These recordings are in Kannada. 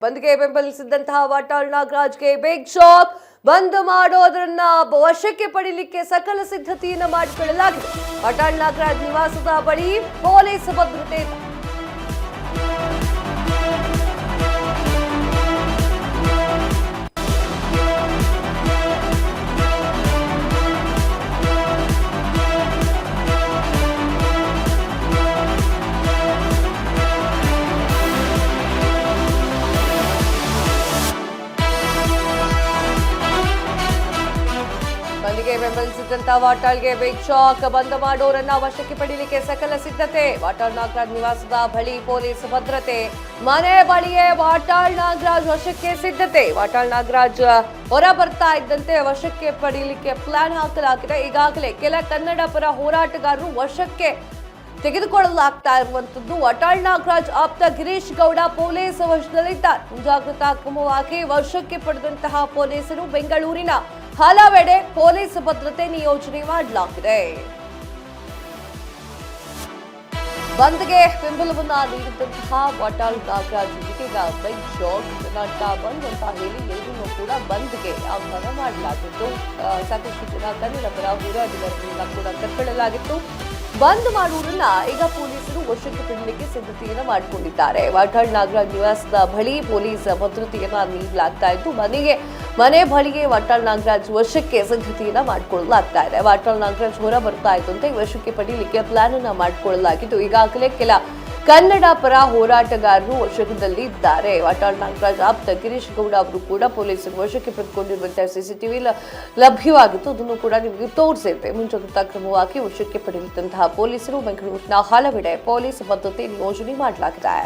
ಬಂದ್ಗೆ ಬೆಂಬಲಿಸಿದಂತಹ ವಾಟಾಳ್ ನಾಗರಾಜ್ಗೆ ಬಿಗ್ ಶಾಕ್. ಬಂದ್ ಮಾಡೋದ್ರನ್ನ ವಶಕ್ಕೆ ಪಡಿಲಿಕ್ಕೆ ಸಕಲ ಸಿದ್ಧತೆಯನ್ನ ಮಾಡಿಕೊಳ್ಳಲಾಗಿದೆ. ವಾಟಾಳ್ ನಾಗರಾಜ್ ನಿವಾಸದ ಬಳಿ ಪೊಲೀಸ್ ಭದ್ರತೆ ಇದೆ. ಬಂದ್ಗೆ ಬೆಂಬಲಿಸಿದಂತ ವಾಟಾಳ್ಗೆ ಬಿಗ್ ಶಾಕ್. ಬಂದ್ ಮಾಡೋರನ್ನ ವಶಕ್ಕೆ ಪಡೀಲಿಕ್ಕೆ ಸಕಲ ಸಿದ್ಧತೆ. ವಾಟಾಳ್ ನಾಗರಾಜ್ ನಿವಾಸದ ಬಳಿ ಪೊಲೀಸ್ ಭದ್ರತೆ. ಮನೆ ಬಳಿಯೇ ವಾಟಾಳ್ ನಾಗರಾಜ್ ವಶಕ್ಕೆ ಸಿದ್ಧತೆ. ವಾಟಾಳ್ ನಾಗರಾಜ್ ಹೊರ ಬರ್ತಾ ಇದ್ದಂತೆ ವಶಕ್ಕೆ ಪಡೀಲಿಕ್ಕೆ ಪ್ಲಾನ್ ಹಾಕಲಾಗಿದೆ. ಈಗಾಗಲೇ ಕೆಲ ಕನ್ನಡ ಪರ ಹೋರಾಟಗಾರರು ವಶಕ್ಕೆ ತೆಗೆದುಕೊಳ್ಳಲಾಗ್ತಾ ಇರುವಂತದ್ದು. ವಾಟಾಳ್ ನಾಗರಾಜ್ ಆಪ್ತ ಗಿರೀಶ್ ಗೌಡ ಪೊಲೀಸ್ ವಶದಲ್ಲಿದ್ದಾರೆ. ಮುಂಜಾಗ್ರತಾ ಕ್ರಮವಾಗಿ ವಶಕ್ಕೆ ಪಡೆದಂತಹ ಪೊಲೀಸರು ಬೆಂಗಳೂರಿನ ಹಲವೆಡೆ ಪೊಲೀಸ್ ಭದ್ರತೆ ನಿಯೋಜನೆ ಮಾಡಲಾಗಿದೆ. ಬಂದ್ಗೆ ಬೆಂಬಲವನ್ನ ನೀಡಿದಂತಹ ವಾಟಾಳ್ ನಾಗರಾಜ್ ಇದೀಗ ಬಿಗ್ ಶಾಕ್. ಕರ್ನಾಟಕ ಬಂದ್ ಅಂತ ಹೇಳಿ ಎಲ್ಲರೂ ಕೂಡ ಬಂದ್ಗೆ ಆಹ್ವಾನ ಮಾಡಲಾಗಿತ್ತು. ಸಾಕಷ್ಟು ಜನ ಕನ್ನಡ ಪರ ಹೋರಾಟಗಾರರನ್ನ ಕೂಡ ಕರ್ಕೊಳ್ಳಲಾಗಿತ್ತು. ಬಂದ್ ಮಾಡುವುದನ್ನ ಈಗ ಪೊಲೀಸರು ವಶಕ್ಕೆ ಪಡೆಯಲಿಕ್ಕೆ ಸಿದ್ಧತೆಯನ್ನ ಮಾಡಿಕೊಂಡಿದ್ದಾರೆ. ವಾಟಾಳ್ ನಾಗರಾಜ್ ನಿವಾಸದ ಬಳಿ ಪೊಲೀಸ್ ಭದ್ರತೆಯನ್ನ ನೀಡಲಾಗ್ತಾ ಇದ್ದು ಮನೆ ಬಳಿಗೆ ವಾಟಾಳ್ ನಾಗರಾಜ್ ವಶಕ್ಕೆ ಸಿದ್ಧತೆಯನ್ನ ಮಾಡಿಕೊಳ್ಳಲಾಗ್ತಾ ಇದೆ. ವಾಟಾಳ್ ನಾಗರಾಜ್ ಹೊರ ಬರ್ತಾ ಇದ್ದಂತೆ ವಶಕ್ಕೆ ಪಡೆಯಲಿಕ್ಕೆ ಪ್ಲಾನ್ ಅನ್ನ ಮಾಡಿಕೊಳ್ಳಲಾಗಿದ್ದು ಈಗಾಗಲೇ ಕೆಲ ಕನ್ನಡ ಪರ ಹೋರಾಟಗಾರರು ವಶದಲ್ಲಿ ಇದ್ದಾರೆ. ವಾಟಾಳ್ ನಾಗರಾಜ್ ಆಪ್ತ ಗಿರೀಶ್ ಗೌಡ ಅವರು ಕೂಡ ಪೊಲೀಸರು ವಶಕ್ಕೆ ಪಡೆದುಕೊಂಡಿರುವಂತಹ ಸಿಸಿಟಿವಿ ಲಭ್ಯವಾಗಿತ್ತು. ಅದನ್ನು ಕೂಡ ನಿಮಗೆ ತೋರಿಸಿದೆ. ಮುಂಜಾಗ್ರತಾ ಕ್ರಮವಾಗಿ ವಶಕ್ಕೆ ಪಡೆದಿದ್ದಂತಹ ಪೊಲೀಸರು ಬೆಂಗಳೂರಿನ ಹಲವೆಡೆ ಪೊಲೀಸ್ ಭದ್ರತೆ ನಿಯೋಜನೆ ಮಾಡಲಾಗಿದೆ.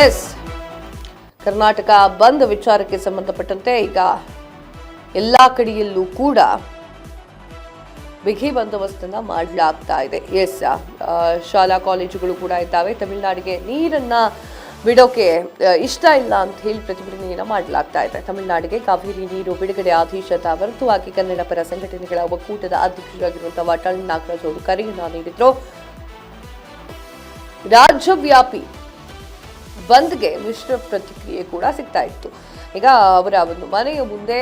ಎಸ್, ಕರ್ನಾಟಕ ಬಂದ್ ವಿಚಾರಕ್ಕೆ ಸಂಬಂಧಪಟ್ಟಂತೆ ಈಗ ಎಲ್ಲಾ ಕಡೆಯಲ್ಲೂ ಕೂಡ ಬಿಗಿ ಬಂದೋಬಸ್ತನ್ನ ಮಾಡಲಾಗ್ತಾ ಇದೆ. ಎಸ್, ಶಾಲಾ ಕಾಲೇಜುಗಳು ಕೂಡ ಇದ್ದಾವೆ. ತಮಿಳುನಾಡಿಗೆ ನೀರನ್ನ ಬಿಡೋಕೆ ಇಷ್ಟ ಇಲ್ಲ ಅಂತ ಹೇಳಿ ಪ್ರತಿಭಟನೆಯನ್ನ ಮಾಡಲಾಗ್ತಾ ಇದೆ. ತಮಿಳುನಾಡಿಗೆ ಕಾವೇರಿ ನೀರು ಬಿಡುಗಡೆ ಆದೇಶದ ವಿರುದ್ಧವಾಗಿ ಕನ್ನಡ ಪರ ಸಂಘಟನೆಗಳ ಒಕ್ಕೂಟದ ಅಧ್ಯಕ್ಷರಾಗಿರುವಂತಹ ವಾಟಾಳ್ ನಾಗರಾಜ್ ಅವರು ಕರೆಯನ್ನ ನೀಡಿದ್ರು. ರಾಜ್ಯವ್ಯಾಪಿ ಬಂದ್ಗೆ ಮಿಶ್ರ ಪ್ರತಿಕ್ರಿಯೆ ಕೂಡ ಸಿಗ್ತಾ ಇತ್ತು. ಈಗ ಅವರ ಒಂದು ಮನೆಯ ಮುಂದೆ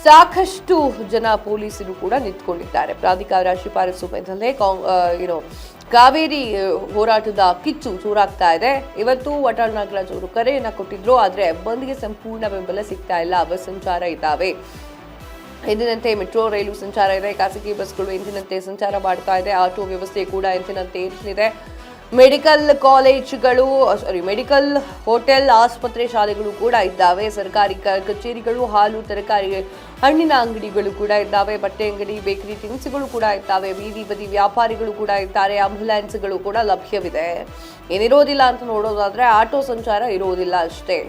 ಸಾಕಷ್ಟು ಜನ ಪೊಲೀಸರು ಕೂಡ ನಿಂತ್ಕೊಂಡಿದ್ದಾರೆ. ಪ್ರಾಧಿಕಾರ ಶಿಫಾರಸು ಮೇರೆಗೆ ಕಾವೇರಿ ಹೋರಾಟದ ಕಿಚ್ಚು ಜೋರಾಗ್ತಾ ಇದೆ. ಇವತ್ತು ವಾಟಾಳ್ ನಾಗರಾಜ್ ಅವರು ಕರೆಯನ್ನ ಕೊಟ್ಟಿದ್ರು. ಆದ್ರೆ ಬಂದ್ಗೆ ಸಂಪೂರ್ಣ ಬೆಂಬಲ ಸಿಗ್ತಾ ಇಲ್ಲ. ಬಸ್ ಸಂಚಾರ ಇದ್ದಾವೆ, ಎಂದಿನಂತೆ ಮೆಟ್ರೋ ರೈಲು ಸಂಚಾರ ಇದೆ. ಖಾಸಗಿ ಬಸ್ಗಳು ಎಂದಿನಂತೆ ಸಂಚಾರ ಮಾಡ್ತಾ ಇದೆ. ಆಟೋ ವ್ಯವಸ್ಥೆ ಕೂಡ ಎಂದಿನಂತೆ ಇರಲಿದೆ. ಮೆಡಿಕಲ್ ಕಾಲೇಜುಗಳು ಮೆಡಿಕಲ್ ಹೋಟೆಲ್, ಆಸ್ಪತ್ರೆ, ಶಾಲೆಗಳು ಕೂಡ ಇದ್ದಾವೆ. ಸರ್ಕಾರಿ ಕಚೇರಿಗಳು, ಹಾಲು, ತರಕಾರಿ, ಹಣ್ಣಿನ ಅಂಗಡಿಗಳು ಕೂಡ ಇದ್ದಾವೆ. ಬಟ್ಟೆ ಅಂಗಡಿ, ಬೇಕರಿ ತಿನಿಸುಗಳು ಕೂಡ ಇದ್ದಾವೆ. ಬೀದಿ ಬದಿ ವ್ಯಾಪಾರಿಗಳು ಕೂಡ ಇದ್ದಾರೆ. ಆಂಬ್ಯುಲೆನ್ಸ್ಗಳು ಕೂಡ ಲಭ್ಯವಿದೆ. ಏನಿರೋದಿಲ್ಲ ಅಂತ ನೋಡೋದಾದ್ರೆ ಆಟೋ ಸಂಚಾರ ಇರೋದಿಲ್ಲ ಅಷ್ಟೇ.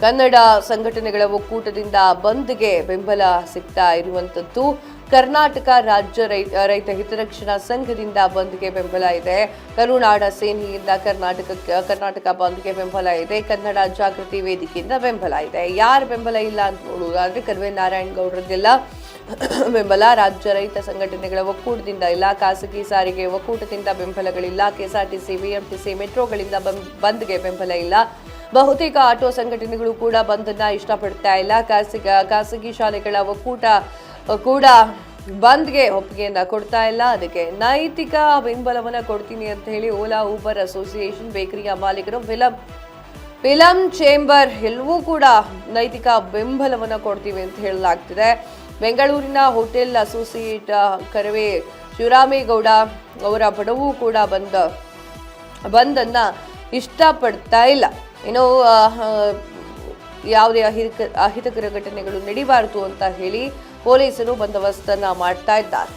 ಕನ್ನಡ ಸಂಘಟನೆಗಳ ಒಕ್ಕೂಟದಿಂದ ಬಂದ್ಗೆ ಬೆಂಬಲ ಸಿಗ್ತಾ ಇರುವಂತದ್ದು. ಕರ್ನಾಟಕ ರಾಜ್ಯ ರೈತ ಹಿತರಕ್ಷಣಾ ಸಂಘದಿಂದ ಬಂದ್ಗೆ ಬೆಂಬಲ ಇದೆ. ಕರುನಾಡ ಸೇನೆಯಿಂದ ಕರ್ನಾಟಕ ಬಂದ್ಗೆ ಬೆಂಬಲ ಇದೆ. ಕನ್ನಡ ಜಾಗೃತಿ ವೇದಿಕೆಯಿಂದ ಬೆಂಬಲ ಇದೆ. ಯಾರ ಬೆಂಬಲ ಇಲ್ಲ ಅಂತ ನೋಡುವುದಾದ್ರೆ ಕರ್ವೆ ನಾರಾಯಣ್ ಗೌಡ್ರದ್ದೆಲ್ಲ ಬೆಂಬಲ. ರಾಜ್ಯ ರೈತ ಸಂಘಟನೆಗಳ ಒಕ್ಕೂಟದಿಂದ ಇಲ್ಲ. ಖಾಸಗಿ ಸಾರಿಗೆ ಒಕ್ಕೂಟದಿಂದ ಬೆಂಬಲಗಳಿಲ್ಲ. ಕೆಎಸ್ಆರ್ಟಿಸಿ, ಬಿಎಂಟಿಸಿ, ಮೆಟ್ರೋಗಳಿಂದ ಬಂದ್ಗೆ ಬೆಂಬಲ ಇಲ್ಲ. ಬಹುತೇಕ ಆಟೋ ಸಂಘಟನೆಗಳು ಕೂಡ ಬಂದನ್ನ ಇಷ್ಟಪಡ್ತಾ ಇಲ್ಲ. ಖಾಸಗಿ ಶಾಲೆಗಳ ಒಕ್ಕೂಟ ಕೂಡ ಬಂದ್ಗೆ ಒಪ್ಪಿಗೆಯನ್ನ ಕೊಡ್ತಾ ಇಲ್ಲ. ಅದಕ್ಕೆ ನೈತಿಕ ಬೆಂಬಲವನ್ನ ಕೊಡ್ತೀನಿ ಅಂತ ಹೇಳಿ ಓಲಾ, ಊಬರ್ ಅಸೋಸಿಯೇಷನ್, ಬೇಕರಿಯ ಮಾಲೀಕರು, ಫಿಲಂ ಚೇಂಬರ್ ಎಲ್ಲವೂ ಕೂಡ ನೈತಿಕ ಬೆಂಬಲವನ್ನ ಕೊಡ್ತೀವಿ ಅಂತ ಹೇಳಲಾಗ್ತಿದೆ. ಬೆಂಗಳೂರಿನ ಹೋಟೆಲ್ ಅಸೋಸಿಯೇಟ್ ಕರವೇ ಶಿವರಾಮೇಗೌಡ ಅವರ ಬಡವೂ ಕೂಡ ಬಂದನ್ನ ಇಷ್ಟಪಡ್ತಾ ಇಲ್ಲ. ಇನ್ನು ಯಾವುದೇ ಅಹಿತಕರ ಘಟನೆಗಳು ನಡೀಬಾರದು ಅಂತ ಹೇಳಿ ಪೊಲೀಸರು ಬಂದೋಬಸ್ತನ್ನ ಮಾಡ್ತಾ ಇದ್ದಾರೆ.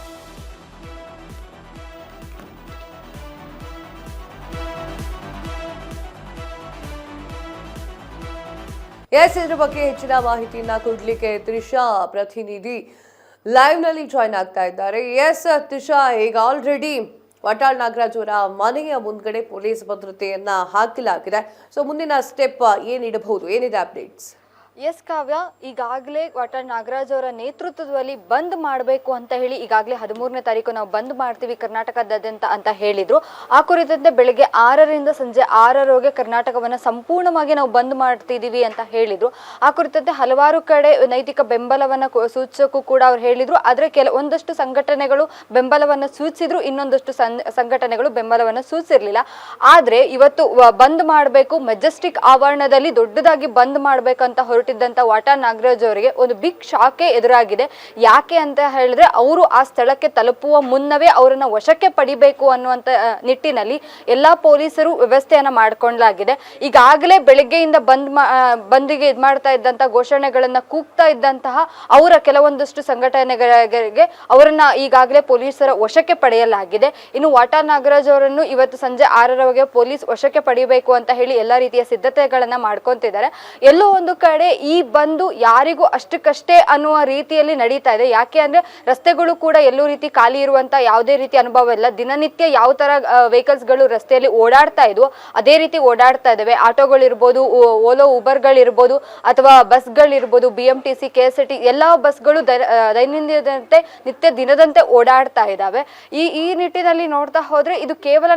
ಎಸ್, ಇದ್ರ ಬಗ್ಗೆ ಹೆಚ್ಚಿನ ಮಾಹಿತಿಯನ್ನ ಕೊಡ್ಲಿಕ್ಕೆ ತ್ರಿಷಾ ಪ್ರತಿನಿಧಿ ಲೈವ್ ನಲ್ಲಿ ಜಾಯ್ನ್ ಆಗ್ತಾ ಇದ್ದಾರೆ. ಎಸ್ ತ್ರಿಷಾ, ಈಗ ಆಲ್ರೆಡಿ ವಾಟಾಳ್ ನಾಗರಾಜ್ ಅವರ ಮನೆಯ ಮುಂದ್ಗಡೆ ಪೊಲೀಸ್ ಭದ್ರತೆಯನ್ನ ಹಾಕಲಾಗಿದೆ. ಸೊ ಮುಂದಿನ ಸ್ಟೆಪ್ ಏನಿಡಬಹುದು, ಏನಿದೆ ಅಪ್ಡೇಟ್ಸ್? ಎಸ್ ಕಾವ್ಯ, ಈಗಾಗಲೇ ವಾಟಾಳ್ ನಾಗರಾಜ್ ಅವರ ನೇತೃತ್ವದಲ್ಲಿ ಬಂದ್ ಮಾಡಬೇಕು ಅಂತ ಹೇಳಿ ಈಗಾಗಲೇ 13ನೇ ತಾರೀಕು ನಾವು ಬಂದ್ ಮಾಡ್ತೀವಿ ಕರ್ನಾಟಕದಾದ್ಯಂತ ಅಂತ ಹೇಳಿದ್ರು. ಆ ಕುರಿತಂತೆ ಬೆಳಗ್ಗೆ 6ರಿಂದ ಸಂಜೆ 6ರವರೆಗೆ ಕರ್ನಾಟಕವನ್ನ ಸಂಪೂರ್ಣವಾಗಿ ನಾವು ಬಂದ್ ಮಾಡ್ತಿದೀವಿ ಅಂತ ಹೇಳಿದ್ರು. ಆ ಕುರಿತಂತೆ ಹಲವಾರು ಕಡೆ ನೈತಿಕ ಬೆಂಬಲವನ್ನ ಸೂಚಿಸೋಕ್ಕೂ ಕೂಡ ಅವ್ರು ಹೇಳಿದ್ರು. ಆದ್ರೆ ಒಂದಷ್ಟು ಸಂಘಟನೆಗಳು ಬೆಂಬಲವನ್ನ ಸೂಚಿಸಿದ್ರು, ಇನ್ನೊಂದಷ್ಟು ಸಂಘಟನೆಗಳು ಬೆಂಬಲವನ್ನ ಸೂಚಿಸಿರ್ಲಿಲ್ಲ. ಆದ್ರೆ ಇವತ್ತು ಬಂದ್ ಮಾಡಬೇಕು, ಮೆಜೆಸ್ಟಿಕ್ ಆವರಣದಲ್ಲಿ ದೊಡ್ಡದಾಗಿ ಬಂದ್ ಮಾಡ್ಬೇಕಂತ ಹೊರಟಿದ್ದಂತ ವಾಟಾಳ್ ನಾಗರಾಜ್ ಅವರಿಗೆ ಒಂದು ಬಿಗ್ ಶಾಕೆ ಎದುರಾಗಿದೆ. ಯಾಕೆ ಅಂತ ಹೇಳಿದ್ರೆ, ಅವರು ಆ ಸ್ಥಳಕ್ಕೆ ತಲುಪುವ ಮುನ್ನವೇ ಅವರನ್ನ ವಶಕ್ಕೆ ಪಡಿಬೇಕು ಅನ್ನುವಂತ ನಿಟ್ಟಿನಲ್ಲಿ ಎಲ್ಲಾ ಪೊಲೀಸರು ವ್ಯವಸ್ಥೆಯನ್ನ ಮಾಡ್ಕೊಳ್ಳಲಾಗಿದೆ. ಈಗಾಗಲೇ ಬೆಳಗ್ಗೆಯಿಂದ ಬಂದಿಗೆ ಇದ್ ಮಾಡ್ತಾ ಇದ್ದಂತಹ ಘೋಷಣೆಗಳನ್ನ ಕೂಗ್ತಾ ಇದ್ದಂತಹ ಅವರ ಕೆಲವೊಂದಷ್ಟು ಸಂಘಟನೆಗಳಿಗೆ ಅವರನ್ನ ಈಗಾಗಲೇ ಪೊಲೀಸರ ವಶಕ್ಕೆ ಪಡೆಯಲಾಗಿದೆ. ಇನ್ನು ವಾಟಾಳ್ ನಾಗರಾಜ್ ಅವರನ್ನು ಇವತ್ತು ಸಂಜೆ 6ರವರೆಗೆ ಪೊಲೀಸ್ ವಶಕ್ಕೆ ಪಡೆಯಬೇಕು ಅಂತ ಹೇಳಿ ಎಲ್ಲಾ ರೀತಿಯ ಸಿದ್ಧತೆಗಳನ್ನ ಮಾಡ್ಕೊಂತಿದ್ದಾರೆ. ಎಲ್ಲೋ ಒಂದು ಕಡೆ ಈ ಬಂದು ಯಾರಿಗೂ ಅಷ್ಟಕ್ಕಷ್ಟೇ ಅನ್ನುವ ರೀತಿಯಲ್ಲಿ ನಡೀತಾ ಇದೆ. ಯಾಕೆ ಅಂದ್ರೆ ರಸ್ತೆಗಳು ಕೂಡ ಎಲ್ಲೂ ರೀತಿ ಖಾಲಿ ಇರುವಂತ ಯಾವುದೇ ರೀತಿ ಅನುಭವ ಇಲ್ಲ. ದಿನನಿತ್ಯ ಯಾವ ತರ ವೆಹಿಕಲ್ಸ್ ಗಳು ರಸ್ತೆಯಲ್ಲಿ ಓಡಾಡ್ತಾ ಇದ್ವು ಅದೇ ರೀತಿ ಓಡಾಡ್ತಾ ಇದಾವೆ. ಆಟೋಗಳಿರ್ಬೋದು, ಓಲೋ ಉಬರ್ಗಳಿರ್ಬೋದು, ಅಥವಾ ಬಸ್ಗಳಿರ್ಬೋದು, BMTC, KSRT ಎಲ್ಲಾ ಬಸ್ಗಳು ದೈನಂದಿನದಂತೆ ನಿತ್ಯ ದಿನದಂತೆ ಓಡಾಡ್ತಾ ಇದ್ದಾವೆ. ಈ ನಿಟ್ಟಿನಲ್ಲಿ ನೋಡ್ತಾ ಹೋದ್ರೆ ಇದು ಕೇವಲ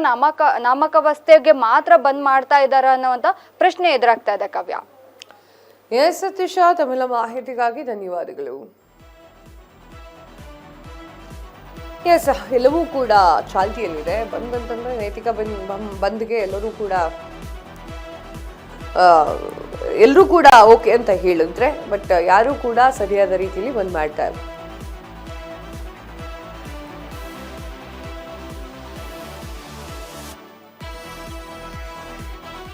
ನಾಮಕಾವಸ್ಥೆಗೆ ಮಾತ್ರ ಬಂದ್ ಮಾಡ್ತಾ ಇದ್ದಾರ ಅನ್ನುವಂತ ಪ್ರಶ್ನೆ ಎದುರಾಗ್ತಾ ಇದೆ ಕಾವ್ಯ. ಎಸ್ ಸತೀಶ, ತಮ್ಮೆಲ್ಲ ಮಾಹಿತಿಗಾಗಿ ಧನ್ಯವಾದಗಳು. ಎಸ್, ಎಲ್ಲವೂ ಕೂಡ ಚಾಲ್ತಿಯಲ್ಲಿದೆ. ಬಂದ್ ಅಂತಂದ್ರೆ ನೈತಿಕ ಬಂದ್ಗೆ ಎಲ್ಲರೂ ಕೂಡ ಓಕೆ ಅಂತ ಹೇಳಿದ್ರೆ, ಬಟ್ ಯಾರು ಕೂಡ ಸರಿಯಾದ ರೀತಿಯಲ್ಲಿ ಬಂದ್ ಮಾಡ್ತಾ